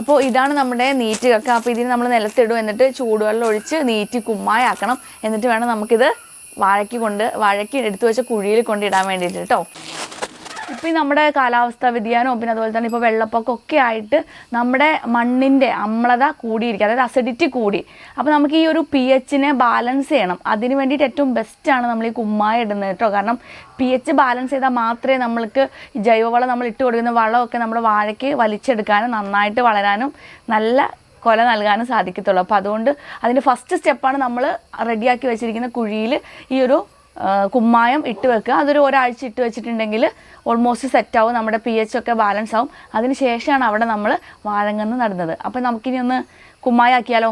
അപ്പോൾ ഇതാണ് നമ്മുടെ നീറ്റ് കക്ക. അപ്പോൾ ഇതിന് നമ്മൾ നിലത്തിടും, എന്നിട്ട് ചൂടുവെള്ളം ഒഴിച്ച് നീറ്റി കുമ്മായാക്കണം. എന്നിട്ട് വേണം നമുക്കിത് വാഴയ്ക്ക് എടുത്തു വെച്ച കുഴിയിൽ കൊണ്ടിടാൻ വേണ്ടിയിട്ട് കേട്ടോ. ഇപ്പോൾ ഈ നമ്മുടെ കാലാവസ്ഥാ വ്യതിയാനവും പിന്നെ അതുപോലെ തന്നെ ഇപ്പോൾ വെള്ളപ്പൊക്കമൊക്കെ ആയിട്ട് നമ്മുടെ മണ്ണിൻ്റെ അമ്ലത കൂടിയിരിക്കുക, അതായത് അസിഡിറ്റി കൂടി. അപ്പോൾ നമുക്ക് ഈ ഒരു pH ബാലൻസ് ചെയ്യണം. അതിന് വേണ്ടിയിട്ട് ഏറ്റവും ബെസ്റ്റാണ് നമ്മൾ ഈ കുമ്മായ ഇടുന്നത് കേട്ടോ. കാരണം pH ബാലൻസ് ചെയ്താൽ മാത്രമേ നമ്മൾക്ക് ജൈവവളം നമ്മൾ ഇട്ട് കൊടുക്കുന്ന വളമൊക്കെ നമ്മുടെ വാഴയ്ക്ക് വലിച്ചെടുക്കാനും നന്നായിട്ട് വളരാനും നല്ല കൊല നൽകാനും സാധിക്കത്തുള്ളൂ. അപ്പോൾ അതുകൊണ്ട് അതിൻ്റെ ഫസ്റ്റ് സ്റ്റെപ്പാണ് നമ്മൾ റെഡിയാക്കി വെച്ചിരിക്കുന്ന കുഴിയിൽ ഈ ഒരു കുമ്മായം ഇട്ട് വെക്കുക. അതൊരു ഒരാഴ്ച ഇട്ട് വെച്ചിട്ടുണ്ടെങ്കിൽ ഓൾമോസ്റ്റ് സെറ്റാവും, നമ്മുടെ pH ഒക്കെ ബാലൻസ് ആവും. അതിന് ശേഷമാണ് അവിടെ നമ്മൾ വാഴങ്ങന്ന് നടുന്നത്. അപ്പോൾ നമുക്കിനി ഒന്ന് കുമ്മായാക്കിയാലോ.